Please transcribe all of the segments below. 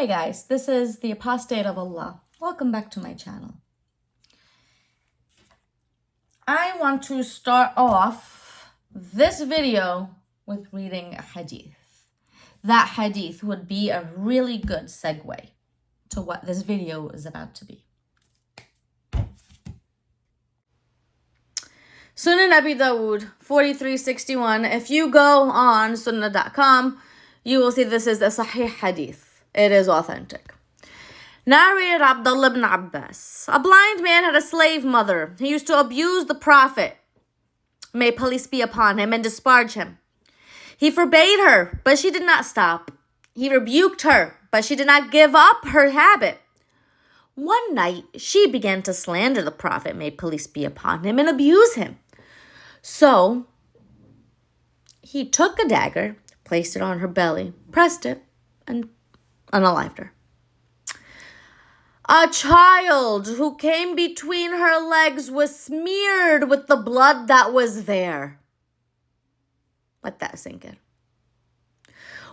Hey guys, this is the Apostate of Allah. Welcome back to my channel. I want to start off this video with reading a hadith. That hadith would be a really good segue to what this video is about to be. Sunan Abi Dawud 4361. If you go on sunnah.com, you will see this is a sahih hadith. It is authentic. Narrated Abdullah ibn Abbas. A blind man had a slave mother. He used to abuse the Prophet, may peace be upon him, and disparage him. He forbade her, but she did not stop. He rebuked her, but she did not give up her habit. One night, she began to slander the Prophet, may peace be upon him, and abuse him. So, he took a dagger, placed it on her belly, pressed it, and unalived her. A child who came between her legs was smeared with the blood that was there. Let that sink in.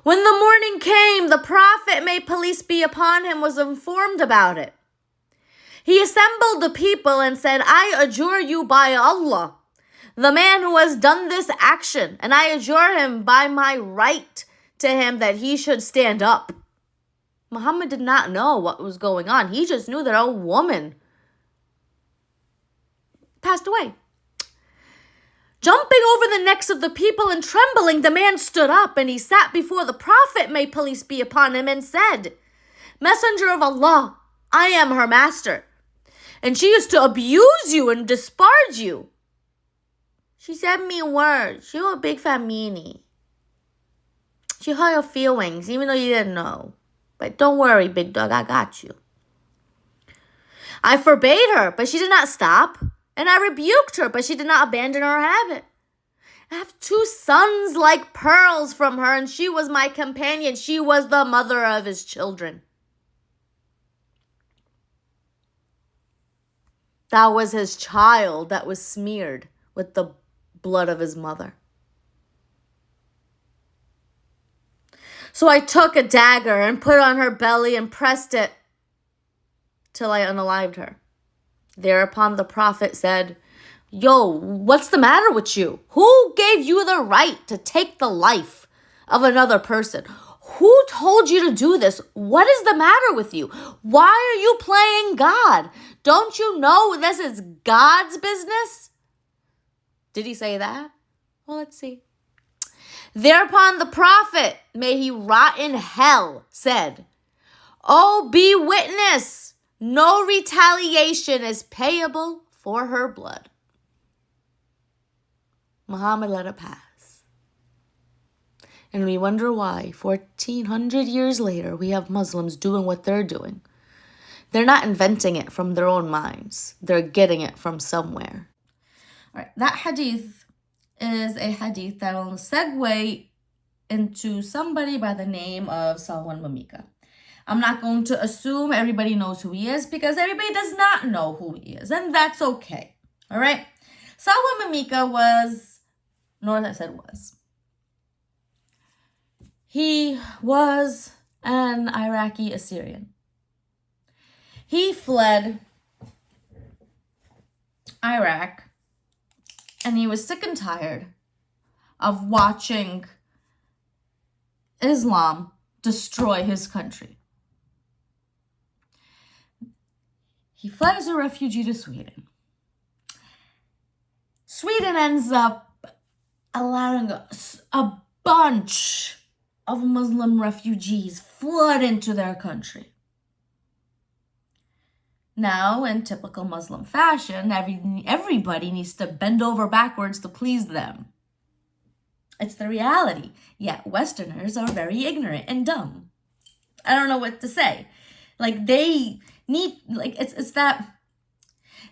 When the morning came, the Prophet, may peace be upon him, was informed about it. He assembled the people and said, I adjure you by Allah, the man who has done this action, and I adjure him by my right to him that he should stand up. Muhammad did not know what was going on. He just knew that a woman passed away. Jumping over the necks of the people and trembling, the man stood up and he sat before the Prophet, may peace be upon him, and said, Messenger of Allah, I am her master, and she used to abuse you and disparage you. She said me words. She was a big fat meanie. She hurt your feelings, even though you didn't know. But don't worry, big dog, I got you. I forbade her, but she did not stop. And I rebuked her, but she did not abandon her habit. I have 2 sons like pearls from her, and she was my companion. She was the mother of his children. That was his child that was smeared with the blood of his mother. So I took a dagger and put it on her belly and pressed it till I unalived her. Thereupon the Prophet said, Yo, what's the matter with you? Who gave you the right to take the life of another person? Who told you to do this? What is the matter with you? Why are you playing God? Don't you know this is God's business? Did he say that? Well, let's see. Thereupon the Prophet, may he rot in hell, said, Oh, be witness, no retaliation is payable for her blood. Muhammad let it pass. And we wonder why 1,400 years later we have Muslims doing what they're doing. They're not inventing it from their own minds. They're getting it from somewhere. All right, that hadith is a hadith that will segue into somebody by the name of Salwan Momika. I'm not going to assume everybody knows who he is because everybody does not know who he is, and that's okay. All right? Salwan Momika was, notice I said was. He was an Iraqi Assyrian. He fled Iraq, and he was sick and tired of watching Islam destroy his country. He fled as a refugee to Sweden. Sweden ends up allowing a bunch of Muslim refugees flood into their country. Now, in typical Muslim fashion, everybody needs to bend over backwards to please them. It's the reality. Yet Westerners are very ignorant and dumb. I don't know what to say. Like, they need, like, it's that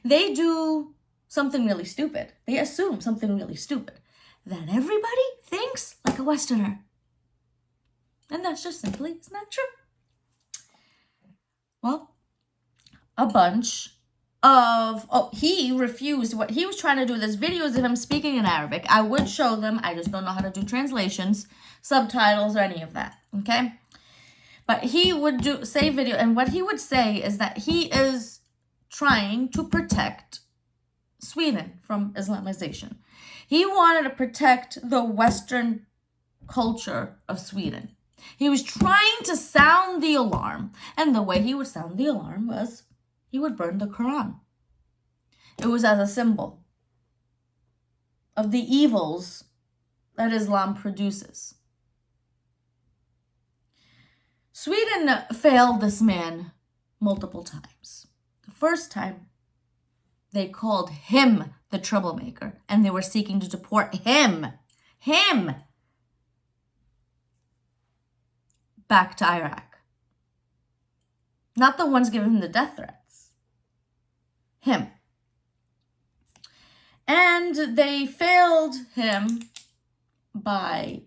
they do something really stupid. They assume something really stupid. Then everybody thinks like a Westerner. And that's just simply, it's not true. Well, a bunch of, he refused. What he was trying to do, there's videos of him speaking in Arabic. I would show them. I just don't know how to do translations, subtitles, or any of that, okay? But he would say video, and what he would say is that he is trying to protect Sweden from Islamization. He wanted to protect the Western culture of Sweden. He was trying to sound the alarm, and the way he would sound the alarm was he would burn the Quran. It was as a symbol of the evils that Islam produces. Sweden failed this man multiple times. The first time, they called him the troublemaker, and they were seeking to deport him back to Iraq. Not the ones giving him the death threats. Him. And they failed him by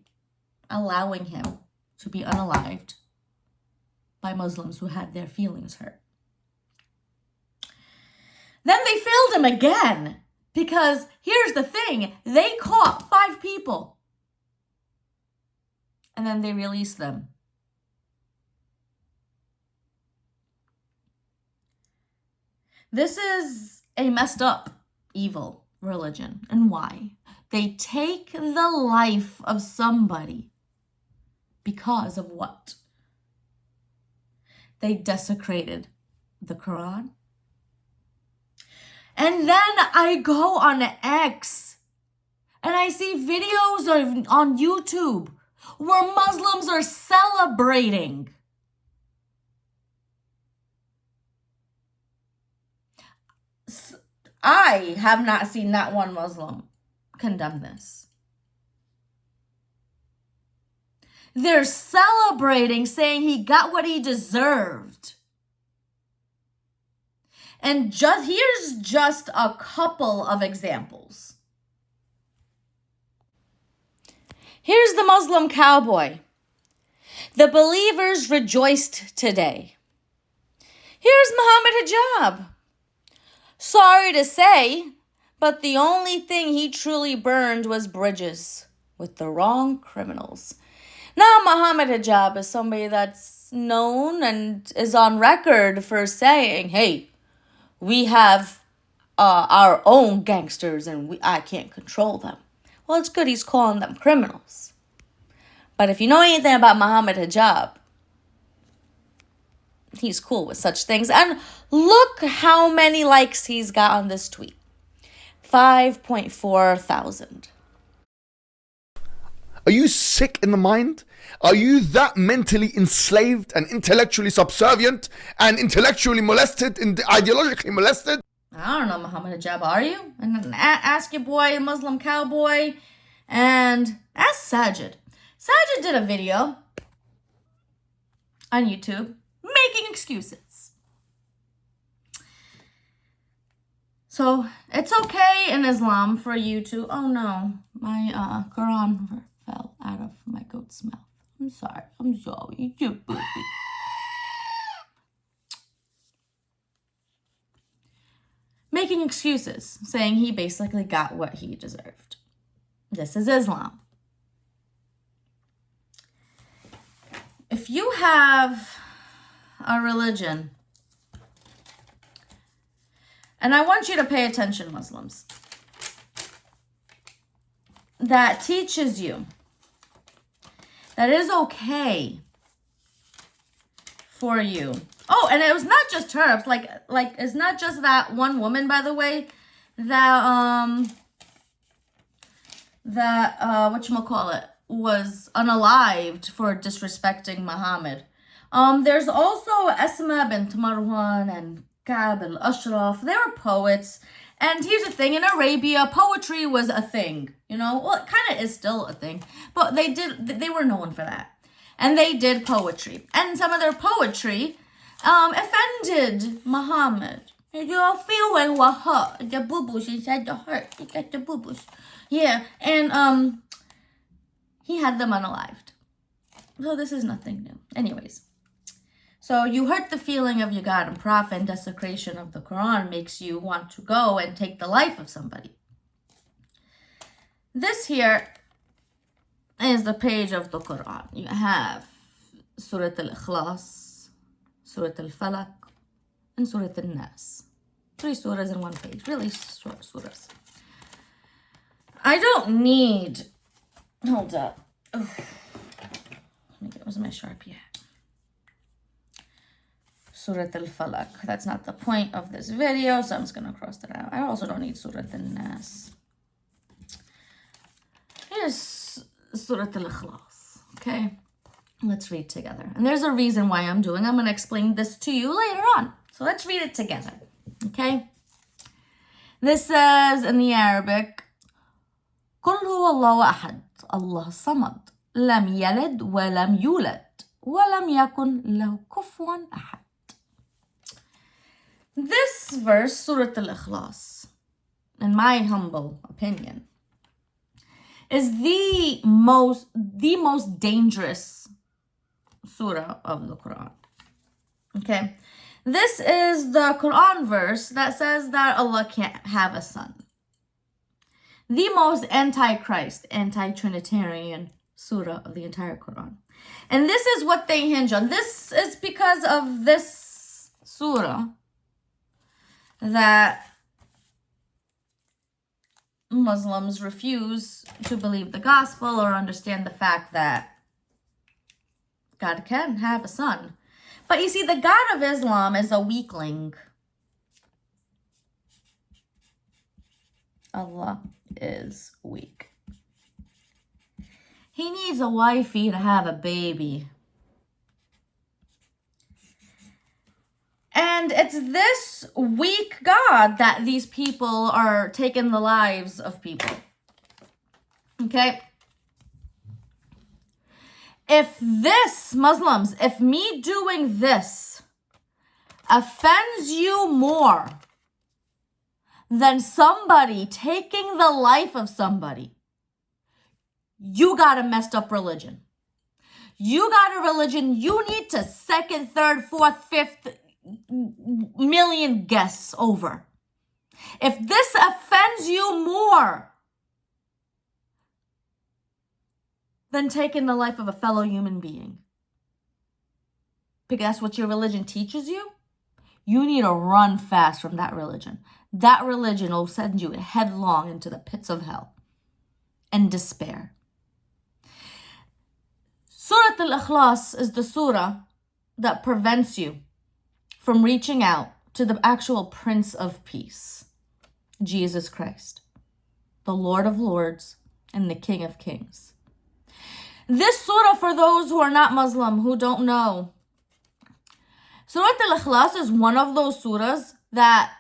allowing him to be unalived by Muslims who had their feelings hurt. Then they failed him again, because here's the thing, they caught 5 people and then they released them. This is a messed up, evil religion. And why? They take the life of somebody because of what? They desecrated the Quran. And then I go on X and I see videos on YouTube where Muslims are celebrating. I have not seen not one Muslim condemn this. They're celebrating, saying he got what he deserved. And here's just a couple of examples. Here's the Muslim cowboy. The believers rejoiced today. Here's Muhammad Hijab. Sorry to say, but the only thing he truly burned was bridges with the wrong criminals. Now, Muhammad Hijab is somebody that's known and is on record for saying, hey, we have our own gangsters and I can't control them. Well, it's good he's calling them criminals. But if you know anything about Muhammad Hijab, he's cool with such things. And look how many likes he's got on this tweet. 5.4 thousand. Are you sick in the mind? Are you that mentally enslaved and intellectually subservient and intellectually molested and ideologically molested? I don't know, Muhammad Hijab, are you? And then ask your boy, Muslim cowboy, and ask Sajid. Sajid did a video on YouTube making excuses. So it's okay in Islam for you to, oh no, my Quran fell out of my goat's mouth. I'm sorry. You booby. Making excuses, saying he basically got what he deserved. This is Islam. If you have a religion, and I want you to pay attention, Muslims, that teaches you that it is okay for you. Oh, and it was not just her. It's like it's not just that one woman, by the way, that whatchamacallit, was unalived for disrespecting Muhammad. There's also Asma bint Marwan and Ka'b al-Ashraf. They were poets. And here's the thing, in Arabia, poetry was a thing, you know? Well, it kind of is still a thing, but they were known for that. And they did poetry. And some of their poetry offended Muhammad. You're feeling what hurt, the boo-boos inside the heart. You got the boo-boos. Yeah, and he had them unalived. So this is nothing new. Anyways. So you hurt the feeling of your God and Prophet, and desecration of the Quran makes you want to go and take the life of somebody. This here is the page of the Quran. You have Surah Al-Ikhlas, Surah Al-Falaq, and Surah Al-Nas. 3 surahs in 1 page. Really short surahs. I don't need... Hold up. Oh. Where's my Sharpie at? Surah Al-Falaq. That's not the point of this video, so I'm just going to cross that out. I also don't need Surah Al-Nas. Here's Surah Al-Ikhlas. Okay? Let's read together. And there's a reason why I'm going to explain this to you later on. So let's read it together. Okay? This says in the Arabic, قل هو الله أحد الله الصمد لم يلد ولم يولد ولم يكن له كفوا أحد. This verse, Surah Al-Ikhlas, in my humble opinion, is the most dangerous surah of the Quran. Okay? This is the Quran verse that says that Allah can't have a son. The most anti-Christ, anti-Trinitarian surah of the entire Quran. And this is what they hinge on. This is because of this surah that Muslims refuse to believe the gospel or understand the fact that God can have a son. But you see, the God of Islam is a weakling. Allah is weak. He needs a wifey to have a baby. And it's this weak God that these people are taking the lives of people. Okay? If this, Muslims, if me doing this offends you more than somebody taking the life of somebody, you got a messed up religion. You got a religion you need to 2nd, 3rd, 4th, 5th million guests over. If this offends you more than taking the life of a fellow human being, because that's what your religion teaches you, you need to run fast from that religion. That religion will send you headlong into the pits of hell and despair. Surah Al-Ikhlas is the surah that prevents you from reaching out to the actual Prince of Peace, Jesus Christ, the Lord of Lords and the King of Kings. This surah, for those who are not Muslim, who don't know, Surah Al-Ikhlas is one of those surahs that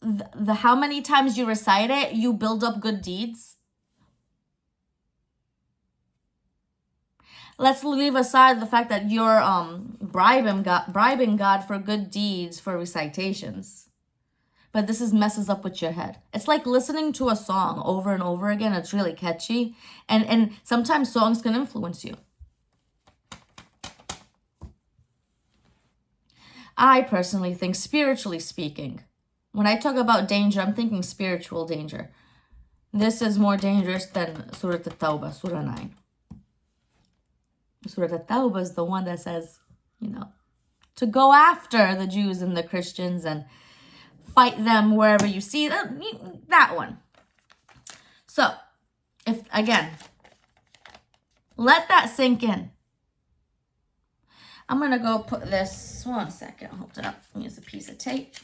the how many times you recite it, you build up good deeds. Let's leave aside the fact that you're bribing God for good deeds for recitations. But this messes up with your head. It's like listening to a song over and over again. It's really catchy. And sometimes songs can influence you. I personally think, spiritually speaking, when I talk about danger, I'm thinking spiritual danger. This is more dangerous than Surah At-Tawbah, Surah 9. Surah At-Tawbah is the one that says, to go after the Jews and the Christians and fight them wherever you see them. That one. So, let that sink in. I'm going to go put this, 1 second, hold it up, use a piece of tape.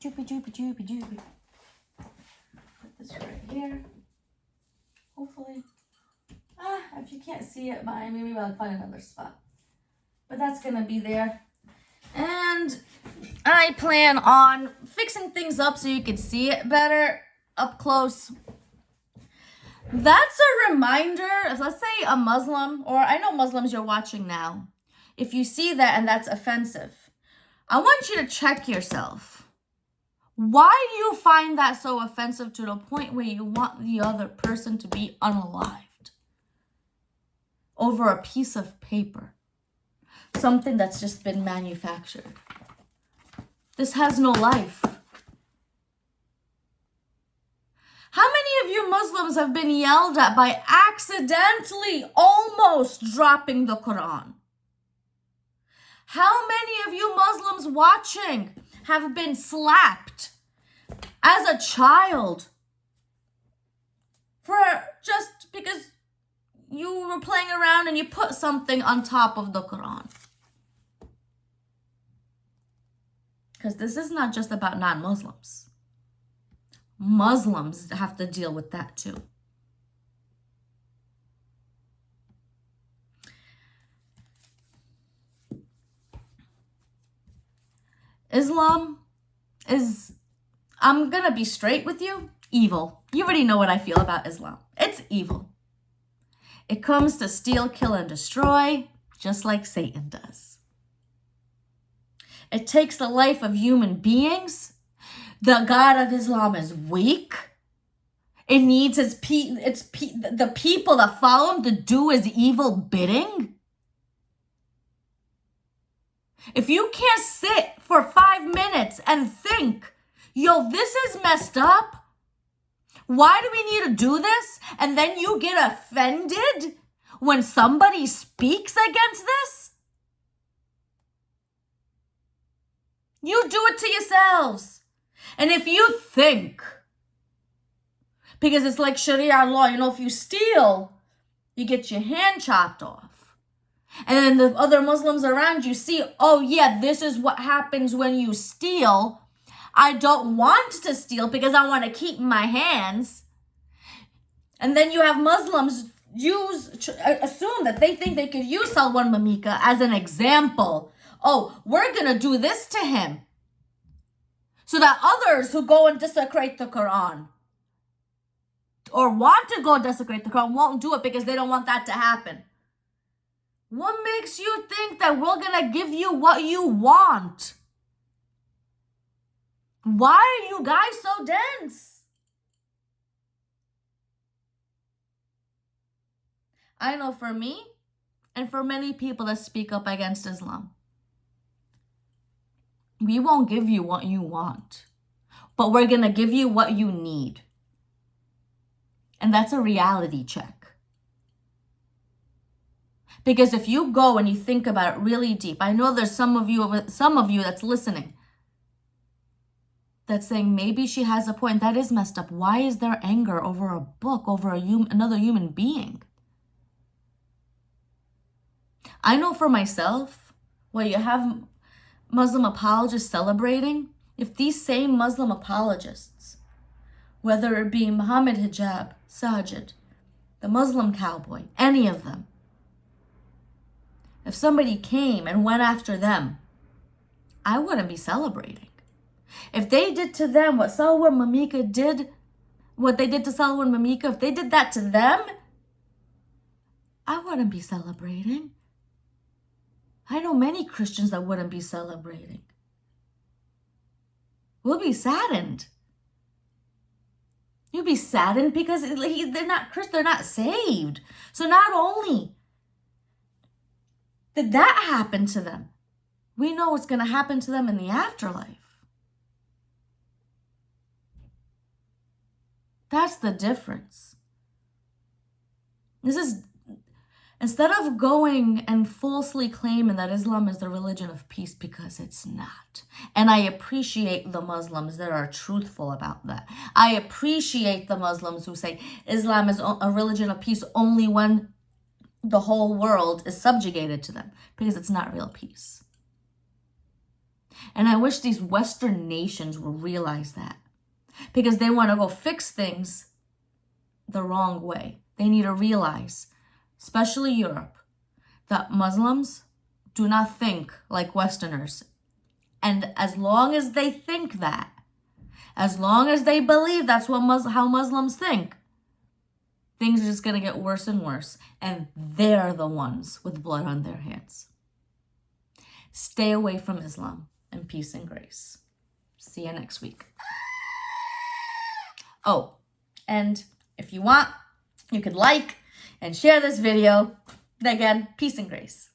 Joopy. Put this right here. Hopefully. If you can't see it, maybe I'll find another spot. But that's going to be there. And I plan on fixing things up so you can see it better up close. That's a reminder, if let's say a Muslim, or I know Muslims you're watching now, if you see that and that's offensive, I want you to check yourself. Why do you find that so offensive to the point where you want the other person to be unalived over a piece of paper? Something that's just been manufactured. This has no life. you Muslims have been yelled at by accidentally almost dropping the Quran? How many of you Muslims watching have been slapped as a child for just because you were playing around and you put something on top of the Quran? Because this is not just about non-Muslims. Muslims have to deal with that too. Islam is, I'm gonna be straight with you, evil. You already know what I feel about Islam. It's evil. It comes to steal, kill, and destroy, just like Satan does. It takes the life of human beings. The God of Islam is weak. It needs the people that follow him to do his evil bidding. If you can't sit for 5 minutes and think, yo, this is messed up. Why do we need to do this? And then you get offended when somebody speaks against this? You do it to yourselves. And if you think, because it's like Sharia law, if you steal, you get your hand chopped off. And then the other Muslims around you see, oh yeah, this is what happens when you steal. I don't want to steal because I want to keep my hands. And then you have Muslims assume that they think they could use Salwan Momika as an example. Oh, we're going to do this to him, so that others who go and desecrate the Quran or want to go desecrate the Quran won't do it because they don't want that to happen. What makes you think that we're going to give you what you want? Why are you guys so dense? I know for me and for many people that speak up against Islam, we won't give you what you want, but we're going to give you what you need. And that's a reality check. Because if you go and you think about it really deep, I know there's some of you that's listening that's saying maybe she has a point. That is messed up. Why is there anger over a book, over another human being? I know for myself, where you have Muslim apologists celebrating, if these same Muslim apologists, whether it be Muhammad Hijab, Sajid, the Muslim cowboy, any of them, if somebody came and went after them, I wouldn't be celebrating. If they did to them what Salwan Momika did, what they did to Salwan Momika, if they did that to them, I wouldn't be celebrating. I know many Christians that wouldn't be celebrating. We'll be saddened. You'll be saddened because they're not Christian, they're not saved. So not only did that happen to them, we know what's going to happen to them in the afterlife. That's the difference. This is, instead of going and falsely claiming that Islam is the religion of peace, because it's not. And I appreciate the Muslims that are truthful about that. I appreciate the Muslims who say Islam is a religion of peace only when the whole world is subjugated to them, because it's not real peace. And I wish these Western nations would realize that, because they want to go fix things the wrong way. They need to realize, especially Europe, that Muslims do not think like Westerners. And as long as they think that, as long as they believe that's how Muslims think, things are just going to get worse and worse. And they're the ones with blood on their hands. Stay away from Islam, and peace and grace. See you next week. Oh, and if you want, you could like and share this video. Again, peace and grace.